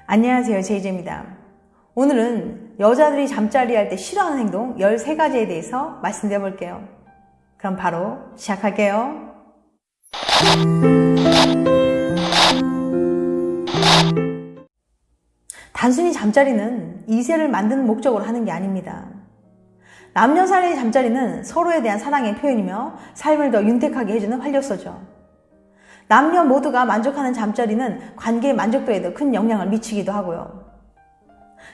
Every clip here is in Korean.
안녕하세요, 제이제입니다. 오늘은 여자들이 잠자리 할 때 싫어하는 행동 13가지에 대해서 말씀드려 볼게요. 그럼 바로 시작할게요. 단순히 잠자리는 이세를 만드는 목적으로 하는 게 아닙니다. 남녀 사이의 잠자리는 서로에 대한 사랑의 표현이며 삶을 더 윤택하게 해주는 활력소죠. 남녀 모두가 만족하는 잠자리는 관계의 만족도에도 큰 영향을 미치기도 하고요.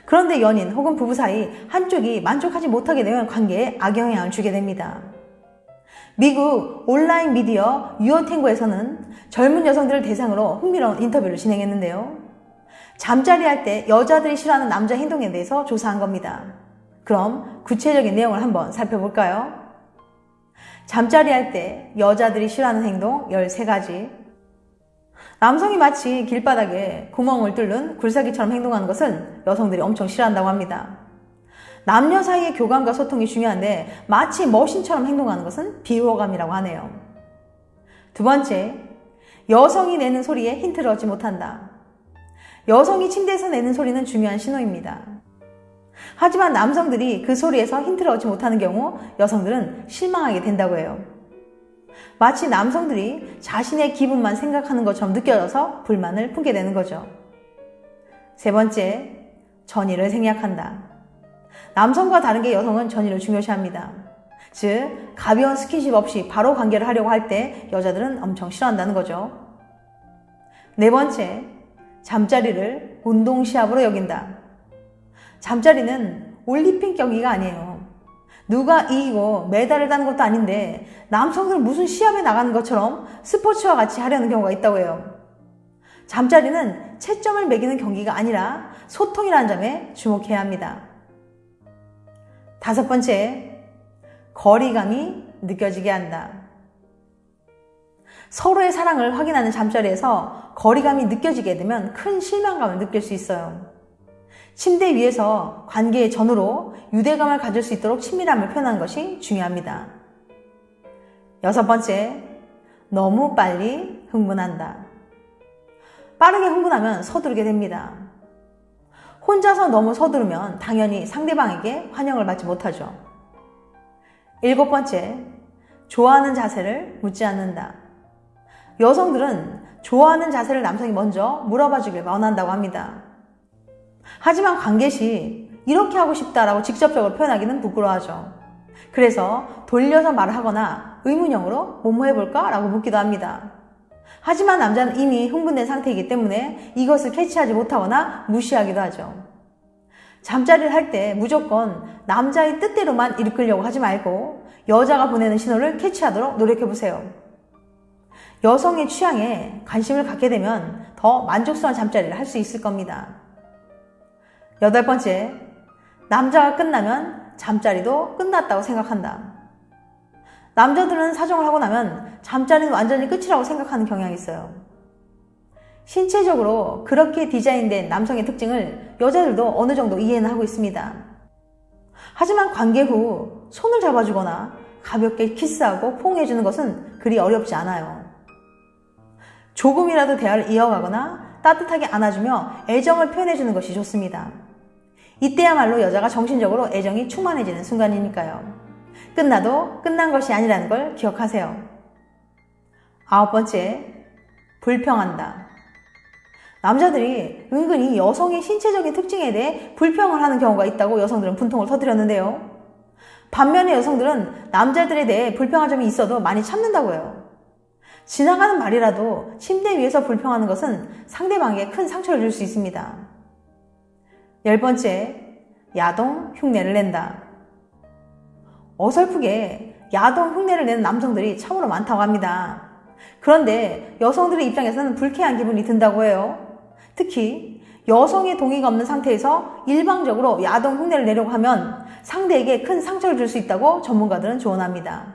그런데 연인 혹은 부부 사이 한쪽이 만족하지 못하게 되면 관계에 악영향을 주게 됩니다. 미국 온라인 미디어 유어탱고에서는 젊은 여성들을 대상으로 흥미로운 인터뷰를 진행했는데요. 잠자리 할 때 여자들이 싫어하는 남자 행동에 대해서 조사한 겁니다. 그럼 구체적인 내용을 한번 살펴볼까요? 잠자리 할 때 여자들이 싫어하는 행동 13가지. 남성이 마치 길바닥에 구멍을 뚫는 굴삭기처럼 행동하는 것은 여성들이 엄청 싫어한다고 합니다. 남녀 사이의 교감과 소통이 중요한데 마치 머신처럼 행동하는 것은 비호감이라고 하네요. 두 번째, 여성이 내는 소리에 힌트를 얻지 못한다. 여성이 침대에서 내는 소리는 중요한 신호입니다. 하지만 남성들이 그 소리에서 힌트를 얻지 못하는 경우 여성들은 실망하게 된다고 해요. 마치 남성들이 자신의 기분만 생각하는 것처럼 느껴져서 불만을 품게 되는 거죠. 세 번째, 전의를 생략한다. 남성과 다르게 여성은 전의를 중요시합니다. 즉, 가벼운 스킨십 없이 바로 관계를 하려고 할 때 여자들은 엄청 싫어한다는 거죠. 네 번째, 잠자리를 운동시합으로 여긴다. 잠자리는 올림픽 경기가 아니에요. 누가 이기고 메달을 따는 것도 아닌데 남성들은 무슨 시합에 나가는 것처럼 스포츠와 같이 하려는 경우가 있다고 해요. 잠자리는 채점을 매기는 경기가 아니라 소통이라는 점에 주목해야 합니다. 다섯 번째, 거리감이 느껴지게 한다. 서로의 사랑을 확인하는 잠자리에서 거리감이 느껴지게 되면 큰 실망감을 느낄 수 있어요. 침대 위에서 관계의 전후로 유대감을 가질 수 있도록 친밀함을 표현하는 것이 중요합니다. 여섯 번째, 너무 빨리 흥분한다. 빠르게 흥분하면 서두르게 됩니다. 혼자서 너무 서두르면 당연히 상대방에게 환영을 받지 못하죠. 일곱 번째, 좋아하는 자세를 묻지 않는다. 여성들은 좋아하는 자세를 남성이 먼저 물어봐 주길 원한다고 합니다. 하지만 관계 시 이렇게 하고 싶다라고 직접적으로 표현하기는 부끄러워하죠. 그래서 돌려서 말을 하거나 의문형으로 뭐뭐 해볼까? 라고 묻기도 합니다. 하지만 남자는 이미 흥분된 상태이기 때문에 이것을 캐치하지 못하거나 무시하기도 하죠. 잠자리를 할 때 무조건 남자의 뜻대로만 이끌려고 하지 말고 여자가 보내는 신호를 캐치하도록 노력해보세요. 여성의 취향에 관심을 갖게 되면 더 만족스러운 잠자리를 할 수 있을 겁니다. 여덟 번째, 남자가 끝나면 잠자리도 끝났다고 생각한다. 남자들은 사정을 하고 나면 잠자리는 완전히 끝이라고 생각하는 경향이 있어요. 신체적으로 그렇게 디자인된 남성의 특징을 여자들도 어느 정도 이해는 하고 있습니다. 하지만 관계 후 손을 잡아주거나 가볍게 키스하고 포옹해주는 것은 그리 어렵지 않아요. 조금이라도 대화를 이어가거나 따뜻하게 안아주며 애정을 표현해주는 것이 좋습니다. 이때야말로 여자가 정신적으로 애정이 충만해지는 순간이니까요. 끝나도 끝난 것이 아니라는 걸 기억하세요. 아홉 번째, 불평한다. 남자들이 은근히 여성의 신체적인 특징에 대해 불평을 하는 경우가 있다고 여성들은 분통을 터뜨렸는데요. 반면에 여성들은 남자들에 대해 불평할 점이 있어도 많이 참는다고 해요. 지나가는 말이라도 침대 위에서 불평하는 것은 상대방에게 큰 상처를 줄 수 있습니다. 열 번째, 야동 흉내를 낸다. 어설프게 야동 흉내를 내는 남성들이 참으로 많다고 합니다. 그런데 여성들의 입장에서는 불쾌한 기분이 든다고 해요. 특히 여성의 동의가 없는 상태에서 일방적으로 야동 흉내를 내려고 하면 상대에게 큰 상처를 줄 수 있다고 전문가들은 조언합니다.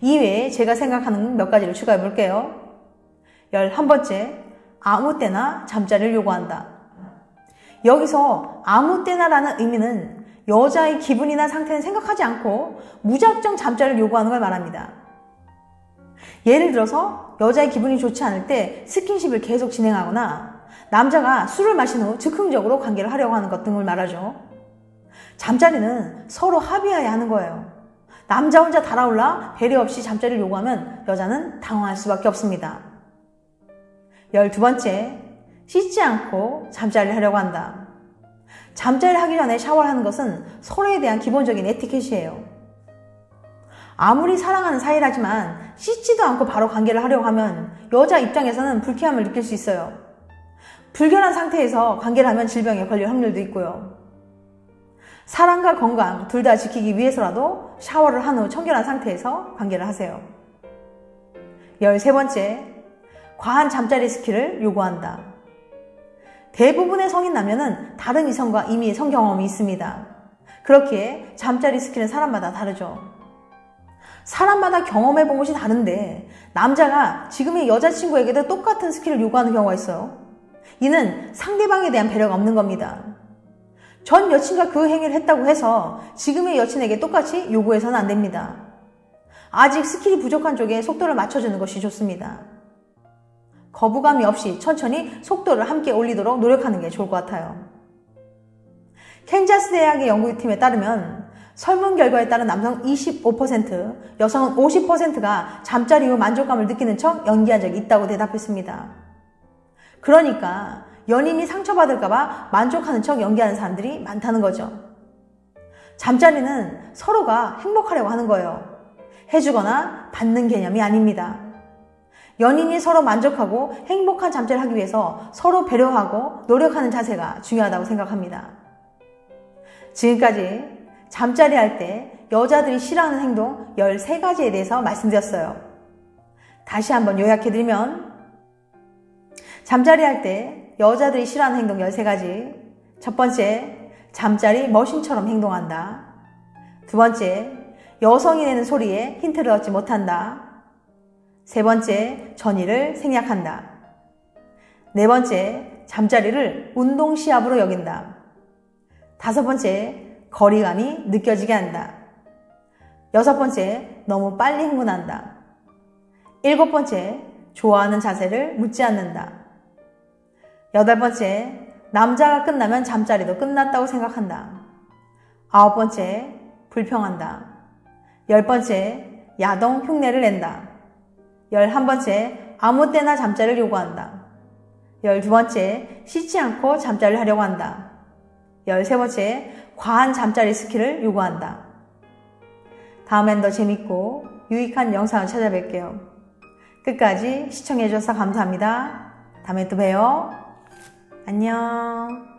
이외에 제가 생각하는 몇 가지를 추가해 볼게요. 11번째, 아무 때나 잠자리를 요구한다. 여기서 아무 때나라는 의미는 여자의 기분이나 상태는 생각하지 않고 무작정 잠자리를 요구하는 걸 말합니다. 예를 들어서 여자의 기분이 좋지 않을 때 스킨십을 계속 진행하거나 남자가 술을 마신 후 즉흥적으로 관계를 하려고 하는 것 등을 말하죠. 잠자리는 서로 합의해야 하는 거예요. 남자 혼자 달아올라 배려 없이 잠자리를 요구하면 여자는 당황할 수밖에 없습니다. 12번째, 씻지 않고 잠자리를 하려고 한다. 잠자리를 하기 전에 샤워를 하는 것은 서로에 대한 기본적인 에티켓이에요. 아무리 사랑하는 사이라지만 씻지도 않고 바로 관계를 하려고 하면 여자 입장에서는 불쾌함을 느낄 수 있어요. 불결한 상태에서 관계를 하면 질병에 걸릴 확률도 있고요. 사랑과 건강 둘 다 지키기 위해서라도 샤워를 한 후 청결한 상태에서 관계를 하세요. 13번째, 과한 잠자리 스킬을 요구한다. 대부분의 성인 남녀는 다른 이성과 이미 성경험이 있습니다. 그렇기에 잠자리 스킬은 사람마다 다르죠. 사람마다 경험해본 것이 다른데 남자가 지금의 여자친구에게도 똑같은 스킬을 요구하는 경우가 있어요. 이는 상대방에 대한 배려가 없는 겁니다. 전 여친과 그 행위를 했다고 해서 지금의 여친에게 똑같이 요구해서는 안 됩니다. 아직 스킬이 부족한 쪽에 속도를 맞춰주는 것이 좋습니다. 거부감이 없이 천천히 속도를 함께 올리도록 노력하는 게 좋을 것 같아요. 캔자스 대학의 연구팀에 따르면 설문 결과에 따른 남성 25%, 여성은 50%가 잠자리 후 만족감을 느끼는 척 연기한 적이 있다고 대답했습니다. 그러니까 연인이 상처받을까봐 만족하는 척 연기하는 사람들이 많다는 거죠. 잠자리는 서로가 행복하려고 하는 거예요. 해주거나 받는 개념이 아닙니다. 연인이 서로 만족하고 행복한 잠자리를 하기 위해서 서로 배려하고 노력하는 자세가 중요하다고 생각합니다. 지금까지 잠자리 할 때 여자들이 싫어하는 행동 13가지에 대해서 말씀드렸어요. 다시 한번 요약해드리면 잠자리 할 때 여자들이 싫어하는 행동 13가지. 첫 번째, 잠자리 머신처럼 행동한다. 두 번째, 여성이 내는 소리에 힌트를 얻지 못한다. 세 번째, 전의를 생략한다. 네 번째, 잠자리를 운동 시합으로 여긴다. 다섯 번째, 거리감이 느껴지게 한다. 여섯 번째, 너무 빨리 흥분한다. 일곱 번째, 좋아하는 자세를 묻지 않는다. 여덟 번째, 남자가 끝나면 잠자리도 끝났다고 생각한다. 아홉 번째, 불평한다. 열 번째, 야동 흉내를 낸다. 11번째, 아무 때나 잠자리를 요구한다. 12번째, 씻지 않고 잠자리를 하려고 한다. 13번째, 과한 잠자리 스킬을 요구한다. 다음엔 더 재밌고 유익한 영상을 찾아뵐게요. 끝까지 시청해주셔서 감사합니다. 다음에 또 봬요. 안녕.